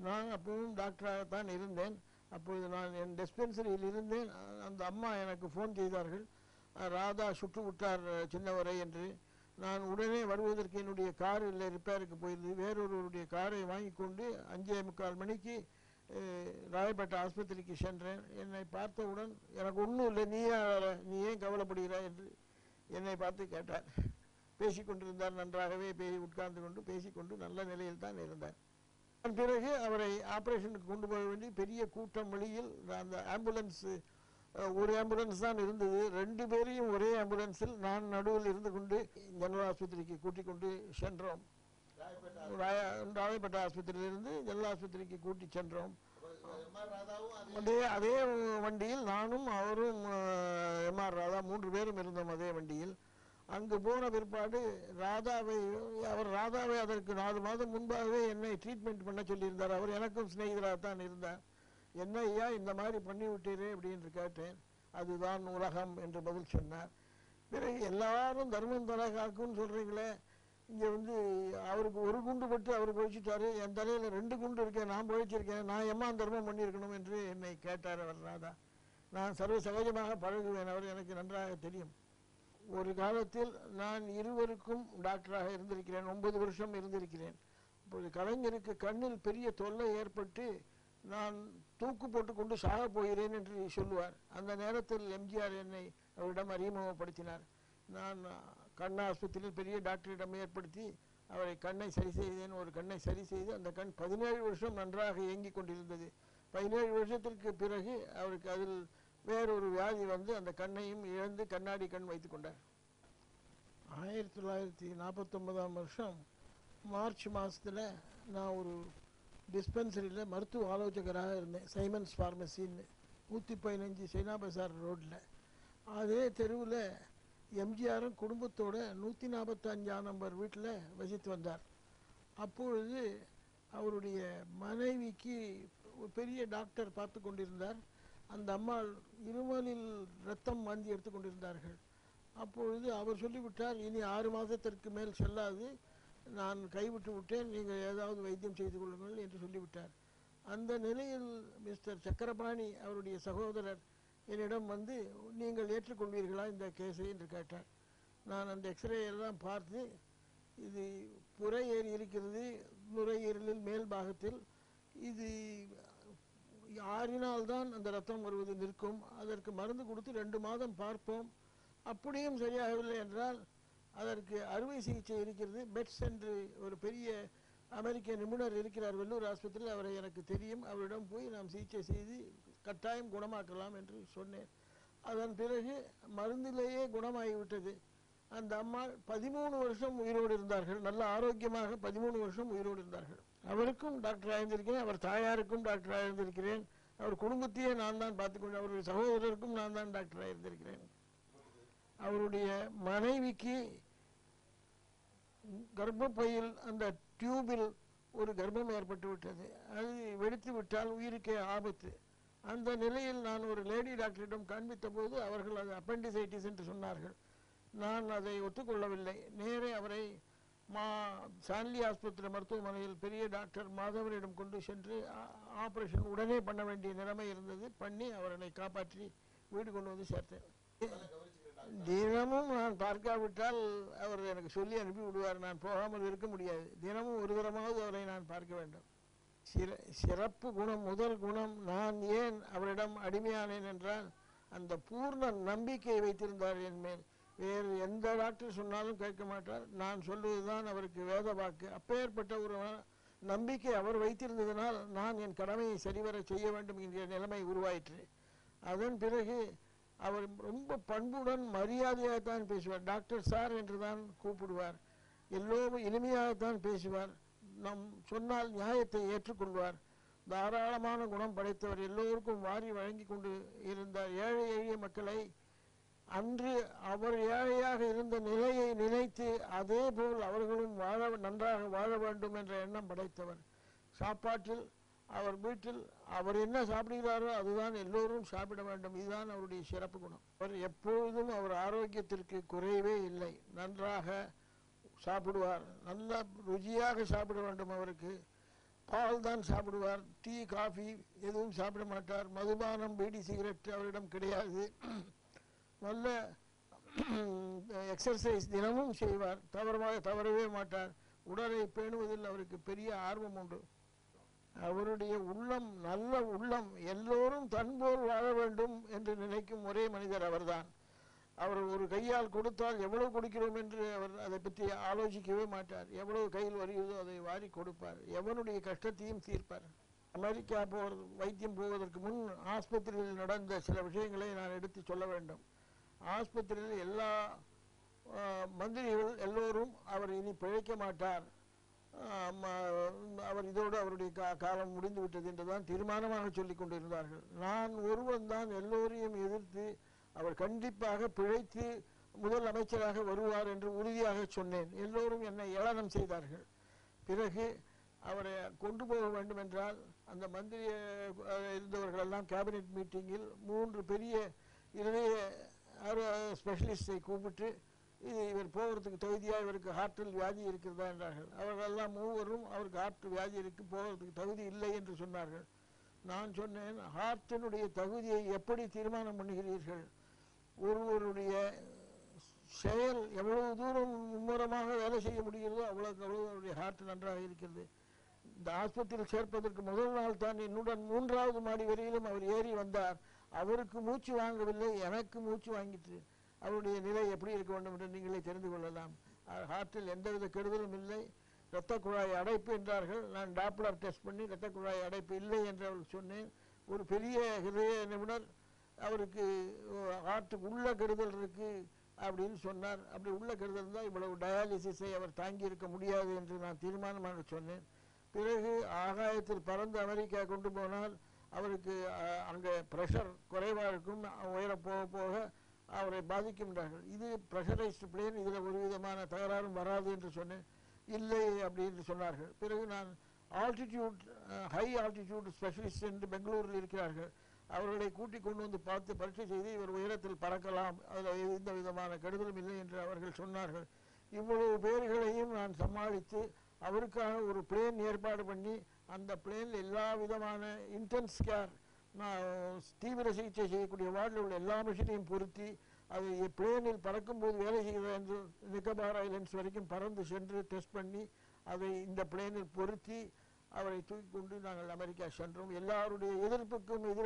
நான் அப்பவும் டாக்டராகத்தான் இருந்தேன். அப்பொழுது நான் என் டிஸ்பென்சரியில் இருந்தேன். அந்த அம்மா எனக்கு ஃபோன் செய்தார்கள், ராதா சுட்டு விட்டார் சின்னவரை என்று. நான் உடனே வருவதற்கு என்னுடைய காரில் ரிப்பேருக்கு போயிருந்தது. வேறொருவருடைய காரை வாங்கி கொண்டு 5:45 மணிக்கு ராயப்பேட்டை ஆஸ்பத்திரிக்கு சென்றேன். என்னை பார்த்தவுடன் எனக்கு ஒன்றும் இல்லை, நீ ஏன் கவலைப்படுகிறாய் என்று என்னை பார்த்து கேட்டார். பேசிக்கொண்டிருந்தார், நன்றாகவே உட்கார்ந்து கொண்டு பேசிக்கொண்டு நல்ல நிலையில் தான் இருந்தார். அதன் பிறகு அவரை ஆப்ரேஷனுக்கு கொண்டு போக வேண்டி பெரிய கூட்டம் வழியில் அந்த ஆம்புலன்ஸ், ஒரு ஆம்புலன்ஸ் தான் இருந்தது. 2 பேரையும் ஒரே ஆம்புலன்ஸில் நான் நடுவில் இருந்து கொண்டு ஜெனரல் ஆஸ்பத்திரிக்கு கூட்டிக் கொண்டு சென்றோம். ராயப்பேட்டை ஆஸ்பத்திரியிலிருந்து ஜெனரல் ஆஸ்பத்திரிக்கு கூட்டி சென்றோம். அதே வண்டியில் நானும் அவரும் எம்ஆர் ராதா 3 பேரும் இருந்தோம் அதே வண்டியில். அங்கு போன பிற்பாடு ராதாவை அதற்கு 4 மாதம் முன்பாகவே என்னை ட்ரீட்மெண்ட் பண்ண சொல்லியிருந்தார். அவர் எனக்கும் சிநேகிதராகத்தான் இருந்தார். என்ன ஐயா இந்த மாதிரி பண்ணி விட்டீரே அப்படின்னு கேட்டேன். அதுதான் உலகம் என்று பதில் சொன்னார். பிறகு எல்லாரும் தர்மம் தலை காக்குன்னு சொல்றீங்களே, இங்கே அவருக்கு ஒரு குண்டு பட்டு அவர் பொழிச்சிட்டாரு, என் தலையில் 2 குண்டு இருக்கேன், நான் பொழிச்சிருக்கேன், நான் எம்மா தர்மம் பண்ணியிருக்கணும் என்று என்னை கேட்டார் அவர் ராதா. நான் சர்வ சகஜமாக பழகுவேன், அவர் எனக்கு நன்றாக தெரியும். ஒரு காலத்தில் நான் இருவருக்கும் டாக்டராக இருந்திருக்கிறேன், 9 வருஷம் இருந்திருக்கிறேன். இப்பொழுது கலைஞருக்கு கண்ணில் பெரிய தொல்லை ஏற்பட்டு நான் தூக்கு போட்டு கொண்டு சாக போகிறேன் என்று சொல்லுவார். அந்த நேரத்தில் எம்ஜிஆர் என்னை அவரிடம் அறிமுகப்படுத்தினார். நான் கண் ஆஸ்பத்திரியில் பெரிய டாக்டரிடம் ஏற்படுத்தி அவரை கண்ணை சரி செய்தேன். ஒரு கண்ணை சரி செய்து அந்த கண் 17 வருஷம் நன்றாக இயங்கிக் கொண்டிருந்தது. 17 வருஷத்திற்கு பிறகு அவருக்கு அதில் வேறொரு வியாதி அந்த கண்ணையும் இழந்து கண்ணாடி கண் வைத்துக் கொண்டார். 1949ஆம் வருஷம் மார்ச் மாதத்தில் நான் ஒரு டிஸ்பென்சரியில் மருத்துவ ஆலோசகராக இருந்தேன். சைமன்ஸ் ஃபார்மசின்னு 115 சைனா பசார் ரோட்டில். அதே தெருவில் எம்ஜிஆரும் குடும்பத்தோடு 145ஆம் நம்பர் வீட்டில் வசித்து வந்தார். அப்பொழுது அவருடைய மனைவிக்கு பெரிய டாக்டர் பார்த்து கொண்டிருந்தார். அந்த அம்மா இருமலில் ரத்தம் வாந்தி எடுத்துக்கொண்டிருந்தார்கள். அப்பொழுது அவர் சொல்லிவிட்டார், இனி 6 மாதத்திற்கு மேல் செல்லாது, நான் கைவிட்டு விட்டேன், நீங்கள் ஏதாவது வைத்தியம் செய்து கொள்ளுங்கள் என்று சொல்லிவிட்டார். அந்த நிலையில் மிஸ்டர் சக்கரபாணி அவருடைய சகோதரர் என்னிடம் நீங்கள் ஏற்றுக்கொள்வீர்களா இந்த கேஸை என்று கேட்டார். நான் அந்த எக்ஸ்ரே எல்லாம் பார்த்து, இது புரை ஏறி இருக்கிறது, நுரையீரலில் மேல் பாகத்தில், இது ஆறினால்தான் அந்த ரத்தம் வருவது நிற்கும், அதற்கு மருந்து கொடுத்து 2 மாதம் பார்ப்போம், அப்படியும் சரியாகவில்லை என்றால் அதற்கு அறுவை சிகிச்சை இருக்கிறது. பெட்ஸ் என்று ஒரு பெரிய அமெரிக்க நிபுணர் இருக்கிறார் வெள்ளூர் ஆஸ்பத்திரியில், அவரை எனக்கு தெரியும், அவரிடம் போய் நாம் சிகிச்சை செய்து கட்டாயம் குணமாக்கலாம் என்று சொன்னேன். அதன் பிறகு மருந்திலேயே குணமாகிவிட்டது. அந்த அம்மா 13 வருஷம் உயிரோடு இருந்தார்கள், நல்ல ஆரோக்கியமாக 13 வருஷம் உயிரோடு இருந்தார்கள். அவருக்கும் டாக்டராக இருந்திருக்கிறேன், அவர் தாயாருக்கும் டாக்டராக இருந்திருக்கிறேன், அவர் குடும்பத்தையே நான் தான் பார்த்துக்கொண்டேன், அவருடைய சகோதரருக்கும் நான் தான் டாக்டராக இருந்திருக்கிறேன். அவருடைய மனைவிக்கு கர்ப்பப்பையில் அந்த டியூபில் ஒரு கர்ப்பம் ஏற்பட்டு விட்டது. அது வெடித்து விட்டால் உயிருக்கே ஆபத்து. அந்த நிலையில் நான் ஒரு லேடி டாக்டரிடம் காண்பித்த போது அவர்கள் அது அப்பெண்டிசைட்டிஸ் என்று சொன்னார்கள். நான் அதை ஒத்துக்கொள்ளவில்லை. நேரே அவரை சான்லி ஆஸ்பத்திரி மருத்துவமனையில் பெரிய டாக்டர் மாதவரிடம் கொண்டு சென்று ஆபரேஷன் உடனே பண்ண வேண்டிய நிலைமை இருந்தது. பண்ணி அவரை காப்பாற்றி வீடு கொண்டு வந்து சேர்த்தேன். தினமும் நான் பார்க்காவிட்டால் அவர் எனக்கு சொல்லி அனுப்பி விடுவார், நான் போகாமல் இருக்க முடியாது. தினமும் ஒரு தரமாவது அவரை நான் பார்க்க வேண்டும். சிறப்பு குணம், முதல் குணம், நான் ஏன் அவரிடம் அடிமையானேன் என்றால் அந்த பூர்ண நம்பிக்கை வைத்திருந்தார் என் மேல். வேறு எந்த டாக்டர் சொன்னாலும் கேட்க மாட்டார், நான் சொல்வதுதான் அவருக்கு வேத வாக்கு. அப்பேற்பட்ட ஒரு நம்பிக்கை அவர் வைத்திருந்ததனால் நான் என் கடமையை சரிவர செய்ய வேண்டும் என்கிற நிலைமை உருவாயிற்று. அதன் பிறகு அவர் ரொம்ப பண்புடன் மரியாதையாகத்தான் பேசுவார். டாக்டர் சார் என்று தான் கூப்பிடுவார். எல்லோரும் இனிமையாகத்தான் பேசுவார். நம் சொன்னால் நியாயத்தை ஏற்றுக்கொள்வார். தாராளமான குணம் படைத்தவர். எல்லோருக்கும் வாரி வழங்கி கொண்டு இருந்தார். ஏழை எளிய மக்களை அன்று அவர் ஏழையாக இருந்த நிலையை நினைத்து அதே போல் அவர்களும் நன்றாக வாழ வேண்டும் என்ற எண்ணம் படைத்தவர். சாப்பாட்டில் அவர் வீட்டில் அவர் என்ன சாப்பிடுகிறாரோ அதுதான் எல்லோரும் சாப்பிட வேண்டும். இதுதான் அவருடைய சிறப்பு குணம். அவர் எப்பொழுதும் அவர் ஆரோக்கியத்திற்கு குறைவே இல்லை. நன்றாக சாப்பிடுவார், நல்ல ருச்சியாக சாப்பிட வேண்டும். அவருக்கு பால் தான் சாப்பிடுவார், டீ காஃபி எதுவும் சாப்பிட மாட்டார். மதுபானம் பீடி சிகரெட் அவரிடம் கிடையாது. நல்ல எக்ஸசைஸ் தினமும் செய்வார், தவறவே மாட்டார். உடலை பேணுவதில் அவருக்கு பெரிய ஆர்வம் உண்டு. அவருடைய உள்ளம் நல்ல உள்ளம், எல்லோரும் தன்போல் வாழ வேண்டும் என்று நினைக்கும் ஒரே மனிதர் அவர்தான். அவர் ஒரு கையால் கொடுத்தால் எவ்வளவு கொடுக்கிறோம் என்று அவர் அதை பற்றி ஆலோசிக்கவே மாட்டார். எவ்வளவு கையில் வருகிறதோ அதை வாரி கொடுப்பார். எவனுடைய கஷ்டத்தையும் தீர்ப்பார். அமெரிக்கா வைத்தியம் போவதற்கு முன் ஆஸ்பத்திரியில் நடந்த சில விஷயங்களை நான் எடுத்து சொல்ல வேண்டும். ஆஸ்பத்திரியில் எல்லா மந்திரிகள் எல்லோரும் அவர் இனி பிழைக்க மாட்டார், அவர் இதோடு அவருடைய காலம் முடிந்து விட்டது என்றுதான் தீர்மானமாக சொல்லிக் கொண்டிருந்தார்கள். நான் ஒருவன் தான் எல்லோரையும் எதிர்த்து அவர் கண்டிப்பாக பிழைத்து முதல் அமைச்சராக வருவார் என்று உறுதியாக சொன்னேன். எல்லோரும் என்னை ஏளனம் செய்தார்கள். பிறகு அவரை கொண்டு போக வேண்டும் என்றால் அந்த மந்திரி இருந்தவர்களெல்லாம் கேபினெட் மீட்டிங்கில் 3 பெரிய இருதய ஸ்பெஷலிஸ்டை கூப்பிட்டு இவர் போகிறதுக்கு தகுதியாக, இவருக்கு ஹார்ட்டில் வியாதி இருக்கிறதா என்றார்கள். அவர்களெல்லாம் 3 அவருக்கு ஹார்ட் வியாதி இருக்கு, போகிறதுக்கு தகுதி இல்லை என்று சொன்னார்கள். நான் சொன்னேன், ஹார்ட்டினுடைய தகுதியை எப்படி தீர்மானம் பண்ணுகிறீர்கள்? ஒருவருடைய செயல் எவ்வளவு தூரம் மும்முரமாக வேலை செய்ய முடிகிறதோ அவ்வளவுக்கு அவ்வளவு அவருடைய ஹார்ட் நன்றாக இருக்கிறது. இந்த ஆஸ்பத்திரியில் சேர்ப்பதற்கு முதல் நாள் தான் என்னுடன் 3வது மாடி வரையிலும் அவர் ஏறி வந்தார். அவருக்கு மூச்சு வாங்கவில்லை, எனக்கு மூச்சு வாங்கிட்டு. அவருடைய நிலை எப்படி இருக்க வேண்டும் என்று நீங்களே தெரிந்து கொள்ளலாம். ஹார்ட்டில் எந்தவித கெடுதலும் இல்லை. இரத்த குழாய் அடைப்பு என்றார்கள். நான் டாப்ளர் டெஸ்ட் பண்ணி இரத்த குழாய் அடைப்பு இல்லை என்று அவருக்கு சொன்னேன். ஒரு பெரிய ஹிருதய நிபுணர் அவருக்கு ஹார்ட்டுக்கு உள்ள கெடுதல் இருக்கு அப்படின்னு சொன்னார். அப்படி உள்ள கெடுதல் தான் இவ்வளவு டயாலிசிஸை அவர் தாங்கி இருக்க முடியாது என்று நான் தீர்மானமாக சொன்னேன். பிறகு ஆகாயத்தில் பறந்து அமெரிக்கா கொண்டு போனால் அவருக்கு அங்கே ப்ரெஷர் குறைவாக இருக்கும், உயர போக போக அவரை பாதிக்கின்றார்கள். இது ப்ரெஷரைஸ்டு பிளேன், இதில் ஒரு விதமான தகராறும் வராது என்று சொன்னேன். இல்லை அப்படின்னு சொன்னார்கள். பிறகு நான் ஆல்டிடியூட் ஹை ஆல்டிடியூட் ஸ்பெஷலிஸ்ட் என்று பெங்களூரில் இருக்கிறார்கள், அவர்களை கூட்டிக் கொண்டு வந்து பார்த்து பரீட்சை செய்து இவர் உயரத்தில் பறக்கலாம், அதில் எந்த விதமான கெடுதலும் இல்லை என்று அவர்கள் சொன்னார்கள். இவ்வளவு பேர்களையும் நான் சமாளித்து அவருக்காக ஒரு பிளேன் ஏற்பாடு பண்ணி அந்த பிளேனில் எல்லா விதமான இன்டென்ஸ் கேர், தீவிர சிகிச்சை செய்யக்கூடிய வார்டில் உள்ள எல்லா மிஷினையும் பொருத்தி அது பிளேனில் பறக்கும்போது வேலை செய்கிறது என்று நிக்கோபார் ஐலண்ட்ஸ் வரைக்கும் பறந்து சென்று டெஸ்ட் பண்ணி அதை இந்த பிளேனில் பொருத்தி அவரை தூக்கி கொண்டு நாங்கள் அமெரிக்கா சென்றோம். எல்லாருடைய எதிர்ப்புக்கும் எதிராக